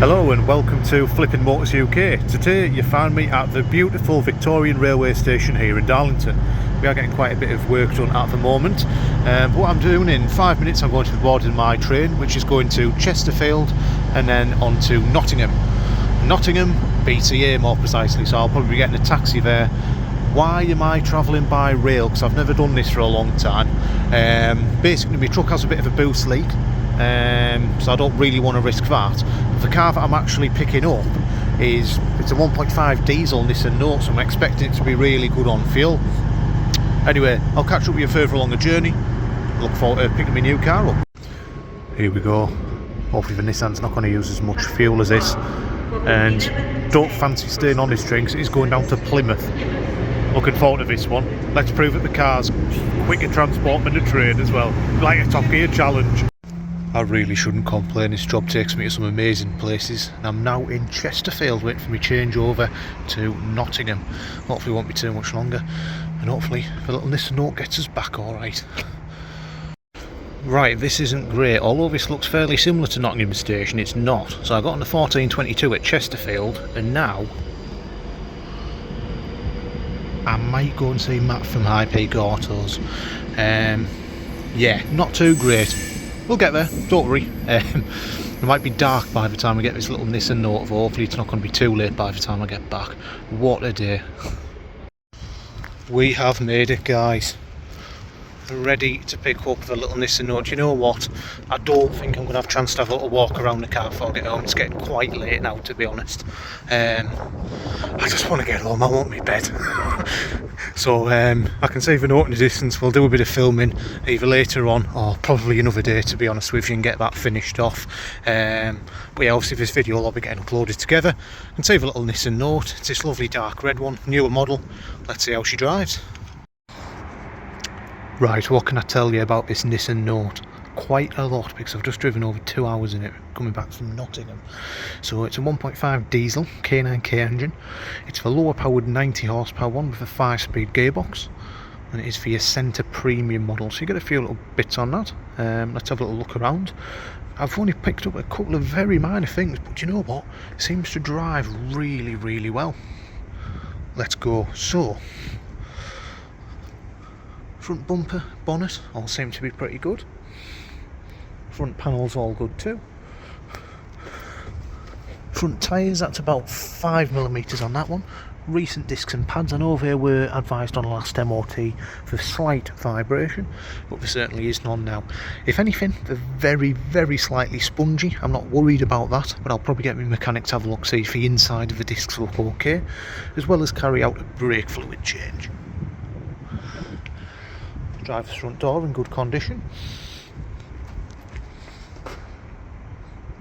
Hello and welcome to Flipping Motors UK. Today you find me at the beautiful Victorian railway station here in Darlington. We are getting quite a bit of work done at the moment, but what I'm doing in 5 minutes, I'm going to be boarding my train, which is going to Chesterfield and then on to Nottingham. Nottingham, BCA more precisely, so I'll probably be getting a taxi there. Why am I travelling by rail? Because I've never done this for a long time. Basically my truck has a bit of a boost leak, so I don't really want to risk that. The car that I'm actually picking up it's a 1.5 diesel Nissan Note, so I'm expecting it to be really good on fuel. Anyway, I'll catch up with you further along the journey. Look forward to picking my new car up. Here we go. Hopefully the Nissan's not going to use as much fuel as this, and don't fancy staying on this train because it is going down to Plymouth. Looking forward to this one. Let's prove that the car's quicker transport than the train as well, like a Top Gear challenge. I really shouldn't complain, this job takes me to some amazing places, and I'm now in Chesterfield waiting for me change over to Nottingham. Hopefully it won't be too much longer, and hopefully the little Nissan Note gets us back alright. Right, this isn't great. Although this looks fairly similar to Nottingham station, it's not. So I got on the 1422 at Chesterfield, and now I might go and see Matt from High Peak Autos. Yeah, not too great. We'll get there, don't worry. It might be dark by the time we get this little Nissan Note, but hopefully it's not going to be too late by the time I get back. What a day. We have made it, guys. Ready to pick up the little Nissan Note. You know what? I don't think I'm going to have a chance to have a little walk around the car before I get home. It's getting quite late now, to be honest. I just want to get home. I want my bed. So I can save a note in the distance. We'll do a bit of filming either later on or probably another day, to be honest with you, and get that finished off. But yeah, obviously this video will all be getting uploaded together. I can save a little Nissan Note. It's this lovely dark red one, newer model. Let's see how she drives. Right, what can I tell you about this Nissan Note? Quite a lot, because I've just driven over 2 hours in it coming back from Nottingham. So it's a 1.5 diesel K9K engine. It's the lower powered 90 horsepower one with a 5-speed gearbox, and it is for your Centre Premium model, so you get a few little bits on that. Let's have a little look around. I've only picked up a couple of very minor things, but you know what? It seems to drive really, really well. Let's go. So front bumper, bonnet, all seem to be pretty good. Front panels all good too. Front tyres, that's about 5mm on that one. Recent discs and pads, I know they were advised on last MOT for slight vibration, but there certainly is none now. If anything, they're very, very slightly spongy. I'm not worried about that, but I'll probably get my mechanic to have a look, see if the inside of the discs look okay, as well as carry out a brake fluid change. Driver's front door in good condition.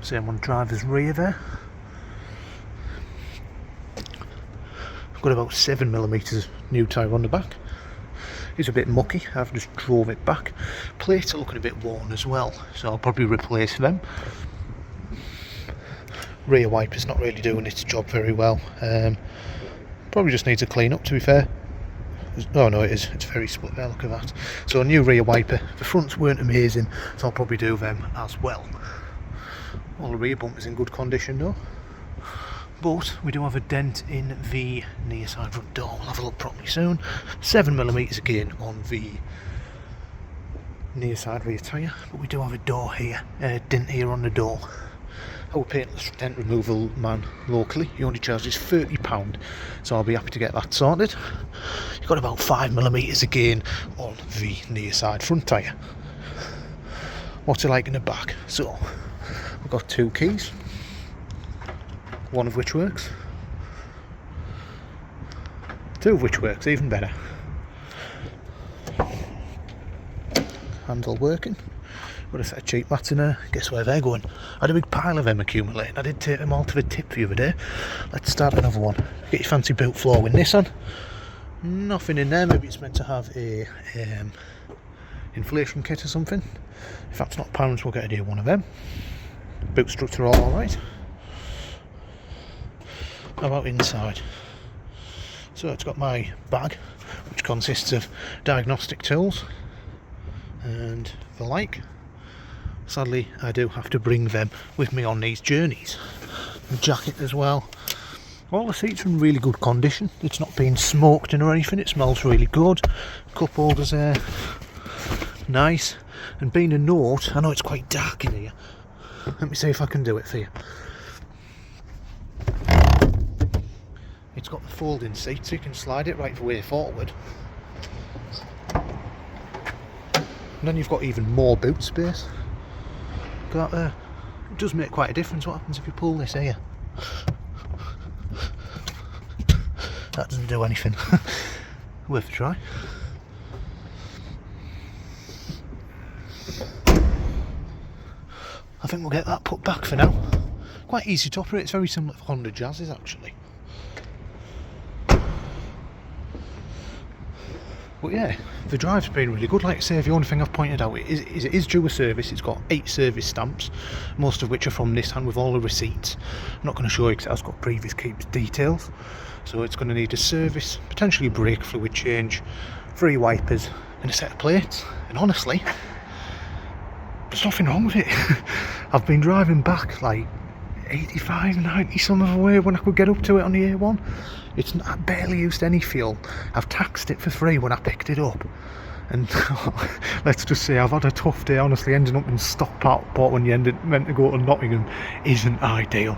Same on driver's rear there. I've got about 7mm new tyre on the back. It's a bit mucky, I've just drove it back. Plates are looking a bit worn as well, so I'll probably replace them. Rear wiper's not really doing its job very well. Probably just needs a clean up, to be fair. Oh no, it is. It's very split there, look at that. So a new rear wiper. The fronts weren't amazing, so I'll probably do them as well. All the rear bumpers in good condition though. But we do have a dent in the near side front door. We'll have a look properly soon. 7mm again on the near side rear tyre, but we do have a door here, a dent here on the door. Our paintless dent removal man locally, he only charges £30, so I'll be happy to get that sorted. You've got about 5mm again on the near side front tyre. What's it like in the back? So we've got 2 keys, one of which works, 2 of which works, even better. Handle working. Got a set of cheap mats in there. Guess where they're going? I had a big pile of them accumulating. I did take them all to the tip the other day. Let's start another one. Get your fancy built floor with Nissan. Nothing in there. Maybe it's meant to have a inflation kit or something. If that's not pounds, we'll get a one of them. Boot structure all alright. How about inside? So it's got my bag, which consists of diagnostic tools and the like. Sadly, I do have to bring them with me on these journeys. The jacket as well. All the seats are in really good condition. It's not been smoked in or anything. It smells really good. Cup holders there, nice. And being a Note, I know it's quite dark in here. Let me see if I can do it for you. It's got the folding seat, so you can slide it right the way forward. And then you've got even more boot space. Got there. It does make quite a difference what happens if you pull this here. That doesn't do anything. Worth a try. I think we'll get that put back for now. Quite easy to operate, it's very similar to Honda Jazz's actually. But yeah, the drive's been really good. Like I say, the only thing I've pointed out is it is due a service. It's got 8 service stamps, most of which are from Nissan with all the receipts. I'm not going to show you because it has got previous keeps details. So it's going to need a service, potentially a brake fluid change, 3 wipers and a set of plates. And honestly, there's nothing wrong with it. I've been driving back like 85, 90 some of the way when I could get up to it on the A1. I barely used any fuel. I've taxed it for free when I picked it up. And let's just say I've had a tough day. Honestly, ending up in Stockport when you meant to go to Nottingham isn't ideal.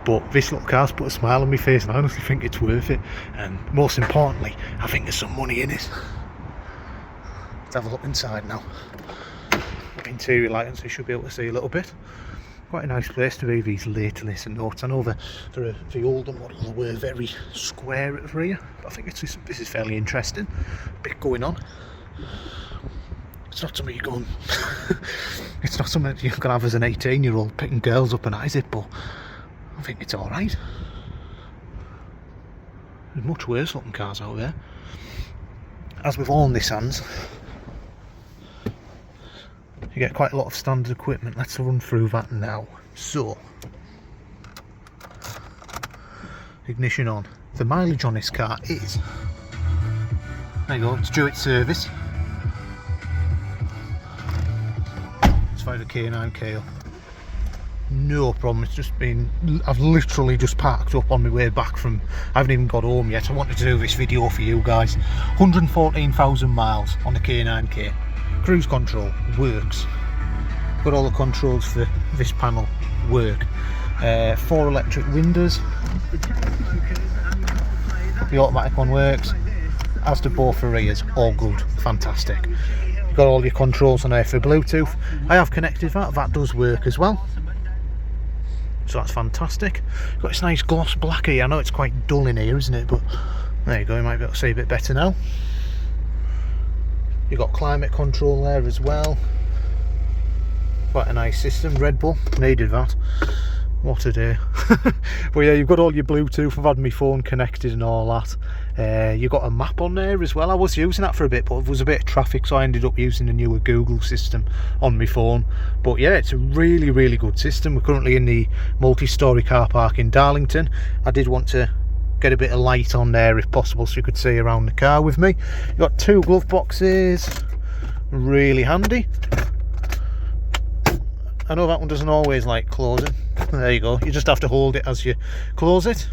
But this little car's put a smile on my face and I honestly think it's worth it. And most importantly, I think there's some money in it. Let's have a look inside now. Interior lighting, so you should be able to see a little bit. Quite a nice place to be, these later Nissan Notes. I know the older model were very square at the rear, but I think this is fairly interesting. Bit going on. It's not something you're going it's not something that you can have as an 18-year-old picking girls up and eyes it, but I think it's alright. There's much worse looking cars out there. As with all Nissans, you get quite a lot of standard equipment. Let's run through that now. So, ignition on. The mileage on this car is, there you go, it's due its service. It's fired a K9 KO. No problem, it's just been, I've literally just parked up on my way back from, I haven't even got home yet. I wanted to do this video for you guys. 114,000 miles on the K9K. Cruise control works. Got all the controls for this panel work. 4 electric windows. The automatic one works. As do both the rears. All good. Fantastic. Got all your controls on there for Bluetooth. I have connected that. That does work as well. So that's fantastic. Got this nice gloss black here. I know it's quite dull in here, isn't it? But there you go. You might be able to see a bit better now. You've got climate control there as well. Quite a nice system. Red Bull, needed that. What a day. But yeah, you've got all your Bluetooth. I've had my phone connected and all that. You've got a map on there as well. I was using that for a bit, but there was a bit of traffic, so I ended up using the newer Google system on my phone. But yeah, it's a really, really good system. We're currently in the multi-storey car park in Darlington. I did want to get a bit of light on there if possible so you could see around the car with me. You've got 2 glove boxes, really handy. I know that one doesn't always like closing. There you go, you just have to hold it as you close it.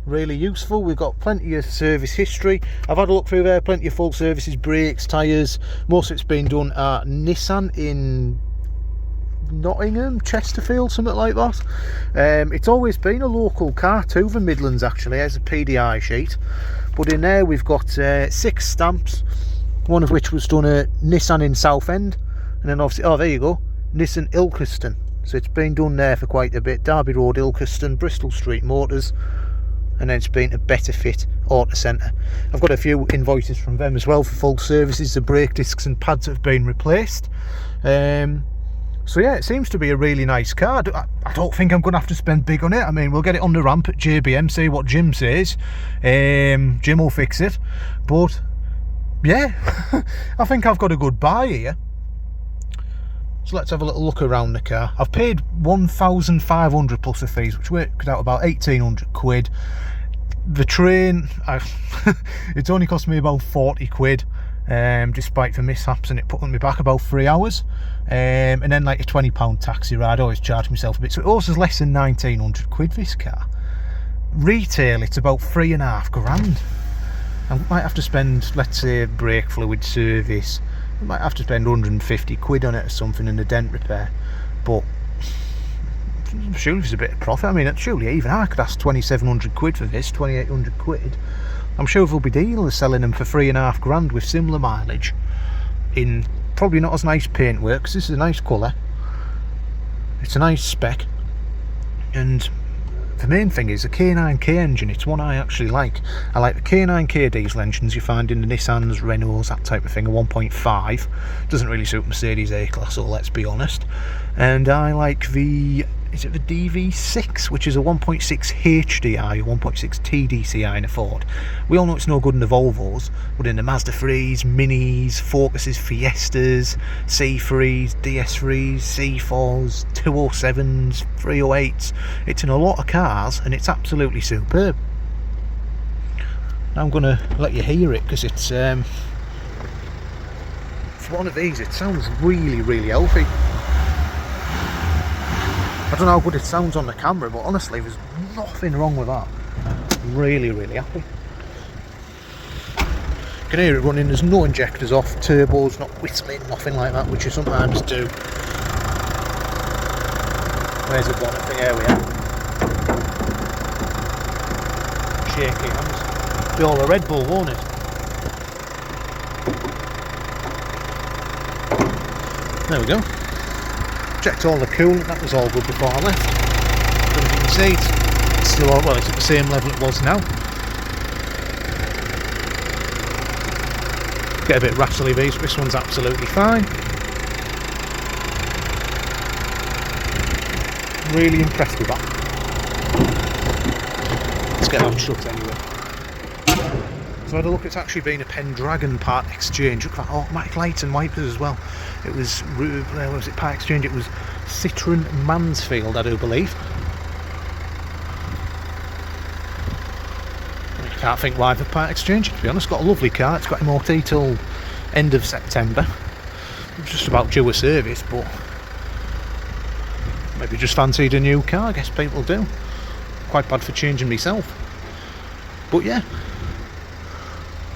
Really useful. We've got plenty of service history. I've had a look through there, plenty of full services, brakes, tyres. Most of it's been done at Nissan in Nottingham, Chesterfield, something like that. It's always been a local car to the Midlands actually. There's a PDI sheet, but in there we've got 6 stamps, one of which was done at Nissan in Southend, and then obviously, oh there you go, Nissan Ilkeston. So it's been done there for quite a bit. Derby Road Ilkeston, Bristol Street Motors, and then it's been a Better Fit Auto Centre. I've got a few invoices from them as well for full services. The brake discs and pads have been replaced. So yeah, it seems to be a really nice car. I don't think I'm going to have to spend big on it. I mean, we'll get it on the ramp at JBM, see what Jim says. Jim will fix it. But yeah, I think I've got a good buy here. So let's have a little look around the car. I've paid 1,500 plus the fees, which worked out about 1,800 quid. The train, it's only cost me about 40 quid. despite the mishaps and it putting me back about 3 hours. And then like a £20 taxi ride, I always charge myself a bit. So it also is less than 1900 quid this car. Retail, it's about 3.5 grand. I might have to spend, let's say, brake fluid service, I might have to spend 150 quid on it or something in the dent repair. But surely there's a bit of profit. I mean, surely even I could ask 2700 quid for this, 2800 quid. I'm sure there'll be dealers selling them for 3.5 grand with similar mileage in probably not as nice paintwork, because this is a nice colour, it's a nice spec, and the main thing is the K9K engine. It's one I actually like. I like the K9K diesel engines you find in the Nissans, Renaults, that type of thing, a 1.5. Doesn't really suit Mercedes A-Class, so let's be honest. And I like the, is it the DV6, which is a 1.6 HDI, 1.6 TDCI in a Ford. We all know it's no good in the Volvos, but in the Mazda 3s, Minis, Focuses, Fiestas, C3s, DS3s, C4s, 207s, 308s, it's in a lot of cars and it's absolutely superb. Now I'm going to let you hear it, because it's for one of these it sounds really, really healthy. I don't know how good it sounds on the camera, but honestly there's nothing wrong with that. Really, really happy. You can hear it running, there's no injectors off, turbos not whistling, nothing like that, which you sometimes do. Where's the bonnet thing? Here we are. Shaky hands. Be all a Red Bull, won't it? There we go. Checked all the coolant, that was all good before I left. Don't know if you can see it's still all, well, it's at the same level it was now. Get a bit rattly these, but this one's absolutely fine. Really impressed with that. Let's get that shut anyway. So I had a look, it's actually been a Pendragon part exchange. Look at that, automatic lights and wipers as well. It was, where was it, part exchange? It was Citroen Mansfield, I do believe. I can't think why the part exchange, to be honest. Got a lovely car, it's got MOT till end of September. It's just about due a service, but maybe just fancied a new car, I guess people do. Quite bad for changing myself. But yeah,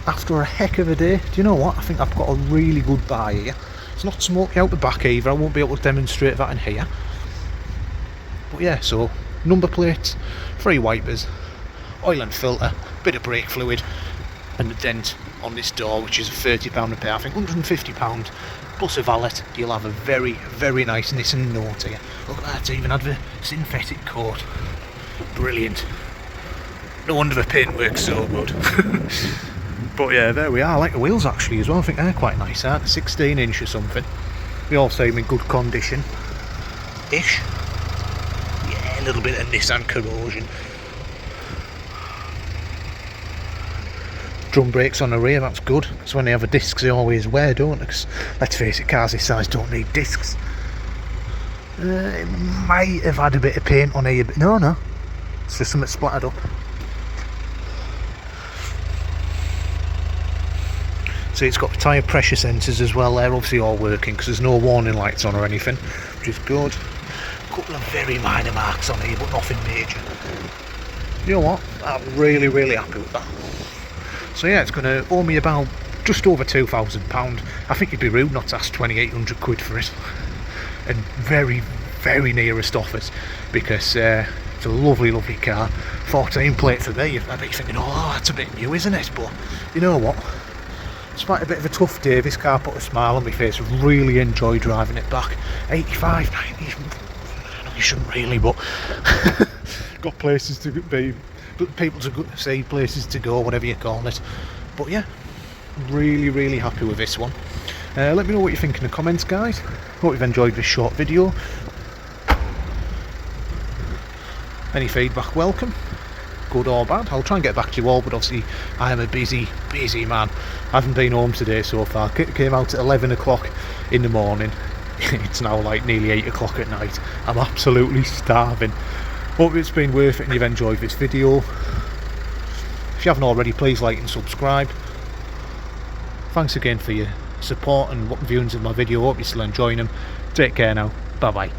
after a heck of a day, do you know what? I think I've got a really good buy here. It's not smoky out the back either, I won't be able to demonstrate that in here. But yeah, so number plates, 3 wipers, oil and filter, bit of brake fluid, and the dent on this door, which is £30 repair. I think £150 plus a valet. You'll have a very, very nice Nissan Note here. Look at that, it's even had the synthetic coat. Brilliant. No wonder the paintwork's so good. But yeah, there we are. I like the wheels actually as well. I think they're quite nice, aren't they? 16 inch or something. They all seem in good condition ish. Yeah, a little bit of Nissan corrosion. Drum brakes on the rear, that's good. Because when they have the discs they always wear, don't they? 'Cause let's face it, cars this size don't need discs. It might have had a bit of paint on here, but no, it's just something splattered up. See, it's got tyre pressure sensors as well. They're obviously all working because there's no warning lights on or anything, which is good. A couple of very minor marks on here, but nothing major. You know what? I'm really, really happy with that. So yeah, it's going to owe me about just over £2,000. I think it'd be rude not to ask 2,800 quid for it. And very, very nearest offers, because it's a lovely, lovely car. 14 plate for me. I'd be thinking, oh, that's a bit new, isn't it? But you know what? Despite a bit of a tough day, this car put a smile on my face. I really enjoy driving it back. 85, 90, I know you shouldn't really, but got places to be, people to see, places to go, whatever you call it. But yeah, really, really happy with this one. Let me know what you think in the comments, guys. Hope you've enjoyed this short video. Any feedback welcome, good or bad. I'll try and get back to you all, but obviously I am a busy man. I haven't been home today so far. Came out at 11 o'clock in the morning. It's now like nearly 8 o'clock at night. I'm absolutely starving. Hope it's been worth it and you've enjoyed this video. If you haven't already, please like and subscribe. Thanks again for your support and viewings of my video. Hope you're still enjoying them. Take care now. Bye bye.